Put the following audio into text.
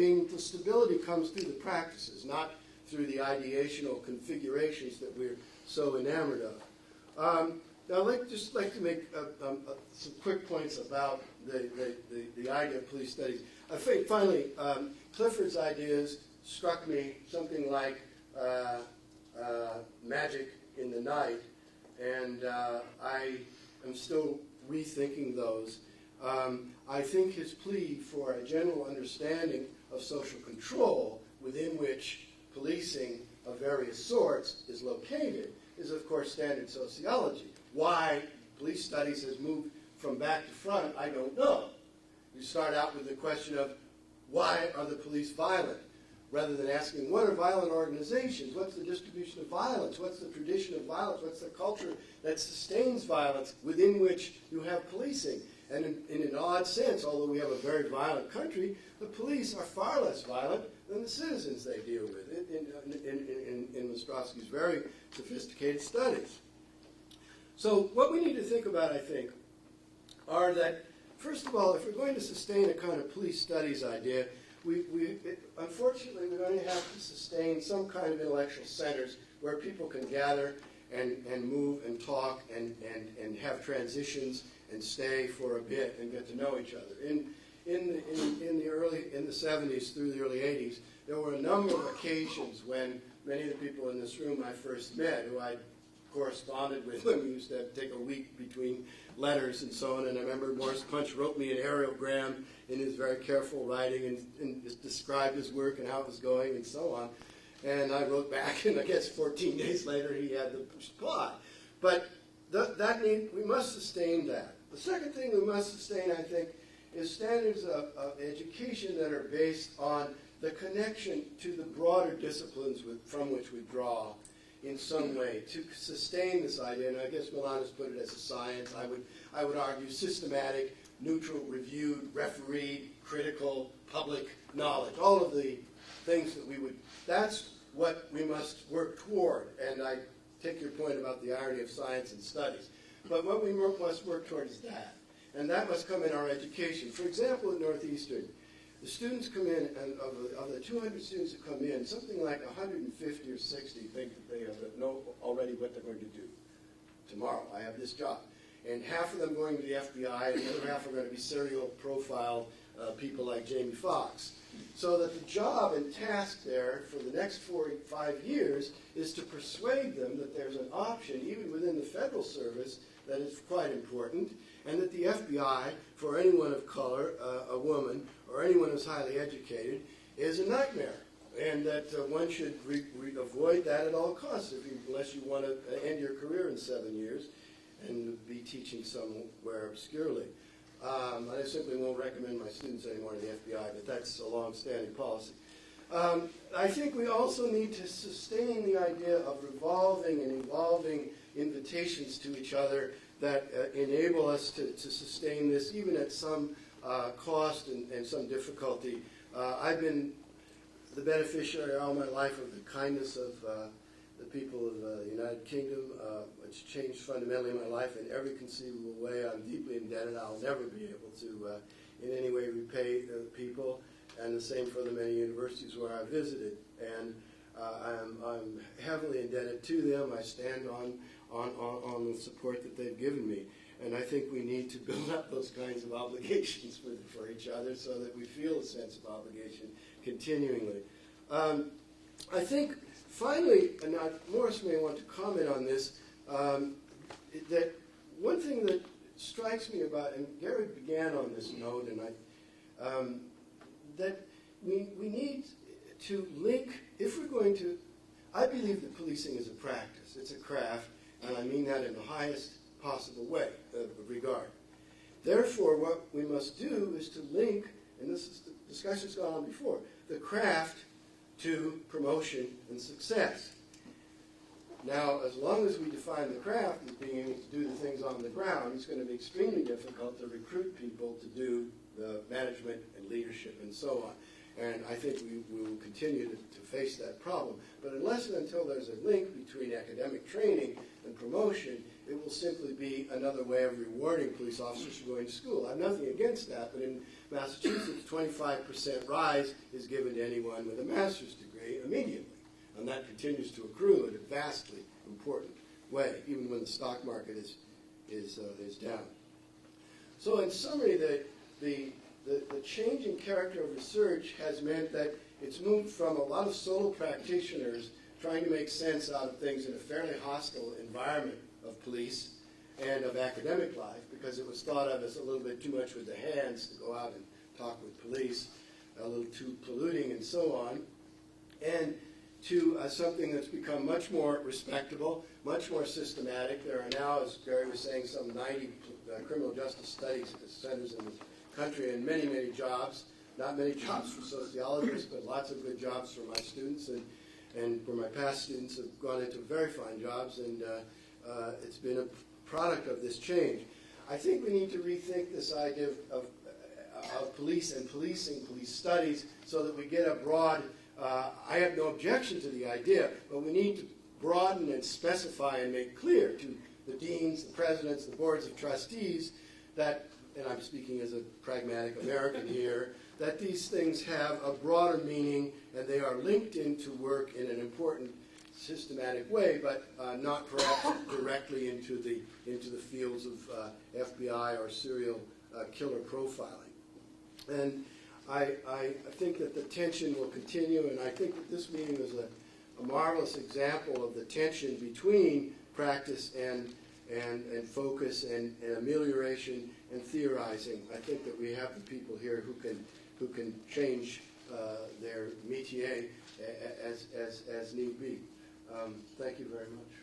being the stability comes through the practices, not through the ideational configurations that we're so enamored of. Now, I'd just like to make some quick points about the idea of police studies. I think, finally, Clifford's ideas struck me something like magic in the night, and I am still rethinking those. I think his plea for a general understanding of social control within which policing of various sorts is located is, of course, standard sociology. Why police studies has moved from back to front, I don't know. You start out with the question of why are the police violent, rather than asking what are violent organizations, what's the distribution of violence, what's the tradition of violence, what's the culture that sustains violence within which you have policing. And in an odd sense, although we have a very violent country, the police are far less violent than the citizens they deal with in Ostrowski's very sophisticated studies. So what we need to think about, I think, are that, first of all, if we're going to sustain a kind of police studies idea, unfortunately, we're going to have to sustain some kind of intellectual centers where people can gather and move and talk and have transitions and stay for a bit and get to know each other. In the 70s through the early 80s, there were a number of occasions when many of the people in this room I first met, who I corresponded with when we used to take a week between letters and so on, and I remember Morris Punch wrote me an aerogram in his very careful writing and described his work and how it was going and so on. And I wrote back, and I guess 14 days later he had the reply. But we must sustain that. The second thing we must sustain, I think, is standards of education that are based on the connection to the broader disciplines from which we draw in some way to sustain this idea. And I guess Milan has put it as a science. I would argue systematic, neutral, reviewed, refereed, critical, public knowledge. All of the things that that's what we must work toward. And I take your point about the irony of science and studies. But what we must work toward is that. And that must come in our education. For example, at Northeastern, the students come in, and of the 200 students who come in, something like 150 or 60 think that they know already what they're going to do. Tomorrow, I have this job. And half of them going to the FBI, and the other half are going to be serial profile people like Jamie Foxx. So that the job and task there for the next 4 or 5 years is to persuade them that there's an option, even within the federal service, that is quite important, and that the FBI, for anyone of color, a woman, or anyone who's highly educated, is a nightmare, and that one should avoid that at all costs, unless you want to end your career in 7 years and be teaching somewhere obscurely. I simply won't recommend my students anymore to the FBI, but that's a long-standing policy. I think we also need to sustain the idea of revolving and evolving invitations to each other that enable us to sustain this, even at some cost and some difficulty. I've been the beneficiary all my life of the kindness of the people of the United Kingdom, which changed fundamentally my life in every conceivable way. I'm deeply indebted. I'll never be able to in any way repay the people, and the same for the many universities where I visited. And I'm heavily indebted to them. I stand on the support that they've given me. And I think we need to build up those kinds of obligations for each other so that we feel a sense of obligation continuingly. I think, finally, and Morris may want to comment on this, that one thing that strikes me about, and Gary began on this note, and that we need to link, if we're going to, I believe that policing is a practice, it's a craft, and I mean that in the highest possible way of regard. Therefore, what we must do is to link, and this is the discussion's gone on before, the craft to promotion and success. Now, as long as we define the craft as being able to do the things on the ground, it's going to be extremely difficult to recruit people to do the management and leadership and so on. And I think we will continue to face that problem. But unless and until there's a link between academic training and promotion, it will simply be another way of rewarding police officers for going to school. I have nothing against that, but in Massachusetts, 25% rise is given to anyone with a master's degree immediately. And that continues to accrue in a vastly important way, even when the stock market is down. So in summary, the changing character of research has meant that it's moved from a lot of solo practitioners trying to make sense out of things in a fairly hostile environment of police and of academic life, because it was thought of as a little bit too much with the hands to go out and talk with police, a little too polluting and so on, and to something that's become much more respectable, much more systematic. There are now, as Gary was saying, some 90 criminal justice studies centers in the country, and many, many jobs. Not many jobs for sociologists, but lots of good jobs for my students, and for my past students have gone into very fine jobs, and it's been a product of this change. I think we need to rethink this idea of police and policing, police studies, so that we get a broad, I have no objection to the idea, but we need to broaden and specify and make clear to the deans, the presidents, the boards of trustees that, and I'm speaking as a pragmatic American here, that these things have a broader meaning and they are linked into work in an important systematic way, but not perhaps directly into the fields of FBI or serial killer profiling. And I think that the tension will continue, and I think that this meeting was a marvelous example of the tension between practice and focus and amelioration and theorizing. I think that we have the people here who can change their métier as need be. Thank you very much.